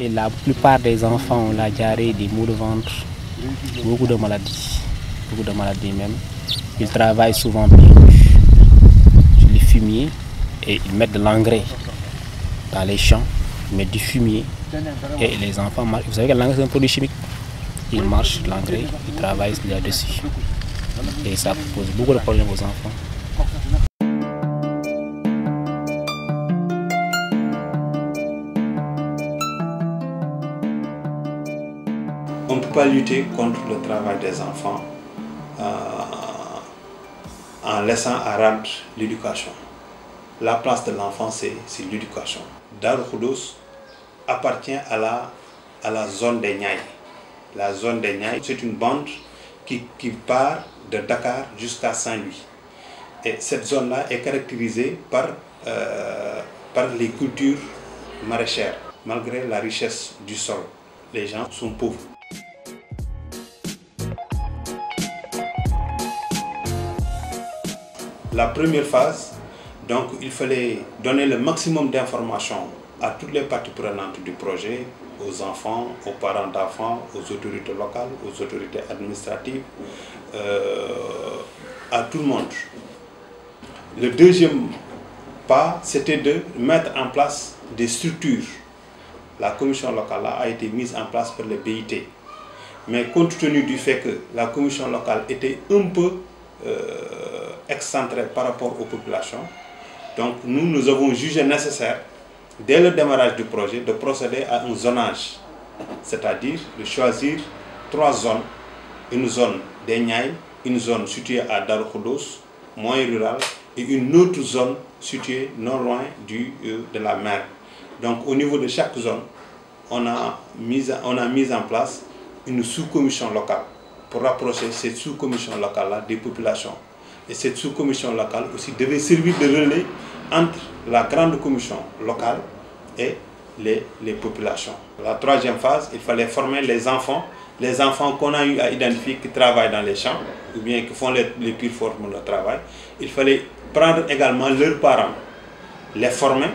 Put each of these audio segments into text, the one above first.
Et la plupart des enfants ont la diarrhée, des maux de ventre, beaucoup de maladies même. Ils travaillent souvent sur les fumiers et ils mettent de l'engrais dans les champs, ils mettent du fumier et les enfants marchent. Vous savez que l'engrais c'est un produit chimique. Ils marchent l'engrais, ils travaillent là-dessus. Et ça pose beaucoup de problèmes aux enfants. On ne peut pas lutter contre le travail des enfants en laissant à rade l'éducation. La place de l'enfant, c'est l'éducation. Darou Khoudoss appartient à la zone des Niayes. La zone des Niayes, c'est une bande qui part de Dakar jusqu'à Saint-Louis. Et cette zone-là est caractérisée par les cultures maraîchères. Malgré la richesse du sol, les gens sont pauvres. La première phase, donc il fallait donner le maximum d'informations à toutes les parties prenantes du projet, aux enfants, aux parents d'enfants, aux autorités locales, aux autorités administratives, à tout le monde. Le deuxième pas, c'était de mettre en place des structures. La commission locale a été mise en place par le BIT. Mais compte tenu du fait que la commission locale était un peu excentrée par rapport aux populations, donc nous avons jugé nécessaire, dès le démarrage du projet, de procéder à un zonage, c'est-à-dire de choisir 3 zones, une zone des Niayes, une zone située à Darou Khoudoss, moins rurale, et une autre zone située non loin de la mer. Donc au niveau de chaque zone, on a mis en place une sous-commission locale pour rapprocher cette sous-commission locale-là des populations. Et cette sous-commission locale aussi devait servir de relais entre la grande commission locale et les populations. La troisième phase, il fallait former les enfants qu'on a eu à identifier qui travaillent dans les champs ou bien qui font les pires formes de travail. Il fallait prendre également leurs parents, les former,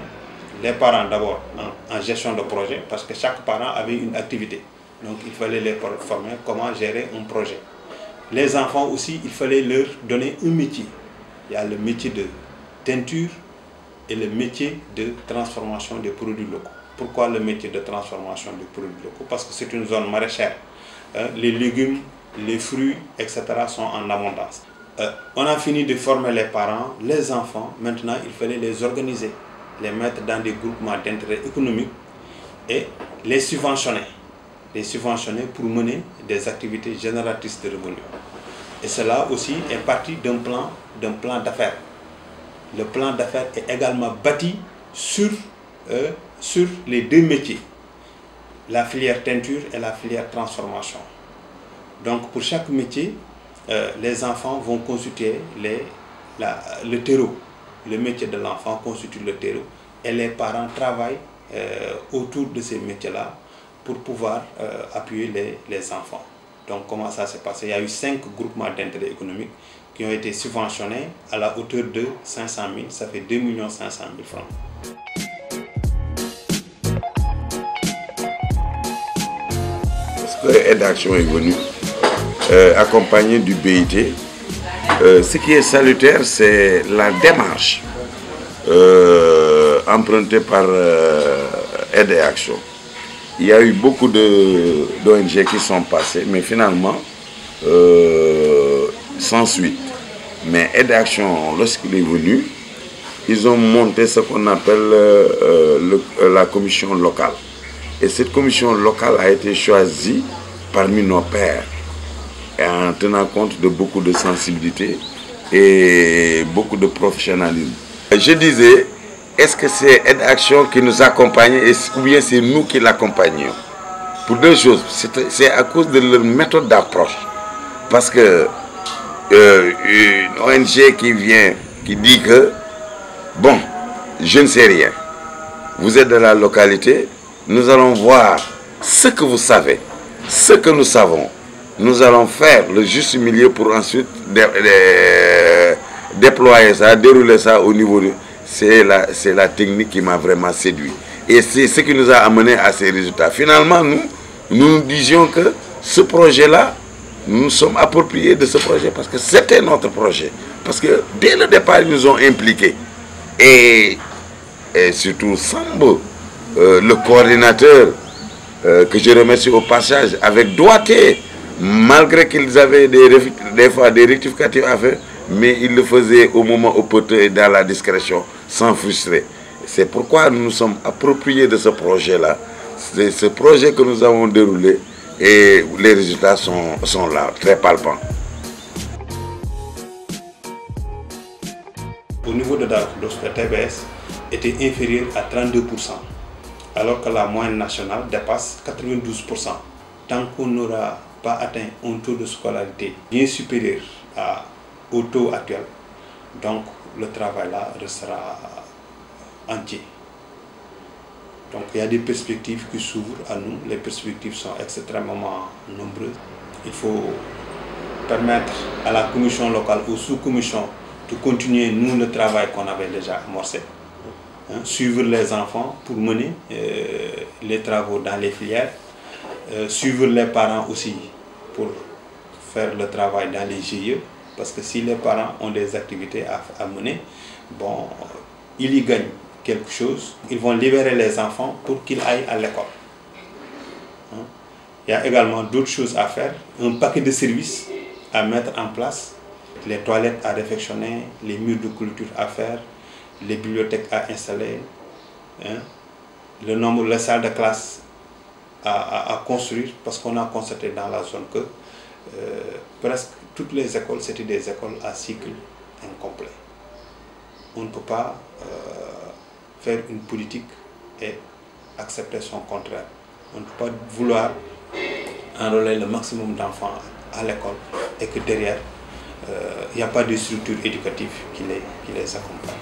les parents d'abord en gestion de projet parce que chaque parent avait une activité. Donc il fallait les former comment gérer un projet. Les enfants aussi, il fallait leur donner un métier. Il y a le métier de teinture et le métier de transformation des produits locaux. Pourquoi le métier de transformation des produits locaux? Parce que c'est une zone maraîchère. Les légumes, les fruits, etc. sont en abondance. On a fini de former les parents, les enfants. Maintenant, il fallait les organiser, les mettre dans des groupements d'intérêt économique et les subventionner. Les subventionner pour mener des activités génératrices de revenus. Et cela aussi est parti d'un plan d'affaires. Le plan d'affaires est également bâti sur les 2 métiers, la filière teinture et la filière transformation. Donc pour chaque métier, les enfants vont constituer le terreau. Le métier de l'enfant constitue le terreau et les parents travaillent autour de ces métiers-là pour pouvoir appuyer les enfants. Donc comment ça s'est passé? Il y a eu 5 groupements d'intérêt économique qui ont été subventionnés à la hauteur de 500 000, ça fait 2 500 000 francs. Parce que Aide Action est venue, accompagnée du BIT, ce qui est salutaire, c'est la démarche empruntée par Aide Action. Il y a eu beaucoup d'ONG qui sont passées, mais finalement, sans suite. Mais Aide Action, lorsqu'il est venu, ils ont monté ce qu'on appelle la commission locale. Et cette commission locale a été choisie parmi nos pairs, et en tenant compte de beaucoup de sensibilité et beaucoup de professionnalisme. Je disais, est-ce que c'est Aide Action qui nous accompagne ou bien c'est nous qui l'accompagnons? Pour 2 choses, c'est à cause de leur méthode d'approche. Parce que une ONG qui dit que, bon, je ne sais rien, vous êtes de la localité, nous allons voir ce que vous savez, ce que nous savons. Nous allons faire le juste milieu pour ensuite déployer ça, dérouler ça au niveau de... c'est la technique qui m'a vraiment séduit. Et c'est ce qui nous a amené à ces résultats. Finalement, nous disions que ce projet-là, nous nous sommes appropriés de ce projet parce que c'était notre projet. Parce que dès le départ, ils nous ont impliqués. Et surtout Sambo, le coordinateur, que je remercie au passage, avec doigté, malgré qu'ils avaient des fois des rectificatifs à faire, mais ils le faisaient au moment opportun et dans la discrétion, sans frustrer. C'est pourquoi nous nous sommes appropriés de ce projet-là. C'est ce projet que nous avons déroulé et les résultats sont là, très palpants. Au niveau de Darou Khoudoss, le TBS était inférieur à 32%, alors que la moyenne nationale dépasse 92%. Tant qu'on n'aura pas atteint un taux de scolarité bien supérieur au taux actuel, donc le travail là restera entier. Donc il y a des perspectives qui s'ouvrent à nous, les perspectives sont extrêmement nombreuses. Il faut permettre à la commission locale, aux sous-commissions, de continuer nous le travail qu'on avait déjà amorcé. Suivre les enfants pour mener les travaux dans les filières, suivre les parents aussi pour faire le travail dans les GIE, parce que si les parents ont des activités à mener, bon, ils y gagnent quelque chose. Ils vont libérer les enfants pour qu'ils aillent à l'école. Il y a également d'autres choses à faire, un paquet de services à mettre en place, les toilettes à réfectionner, les murs de clôture à faire, les bibliothèques à installer, le nombre de salles de classe à construire, parce qu'on a constaté dans la zone que presque toutes les écoles, c'était des écoles à cycle incomplet. On ne peut pas faire une politique et accepter son contraire. On ne peut pas vouloir enrôler le maximum d'enfants à l'école et que derrière, il n'y a pas de structure éducative qui les accompagne.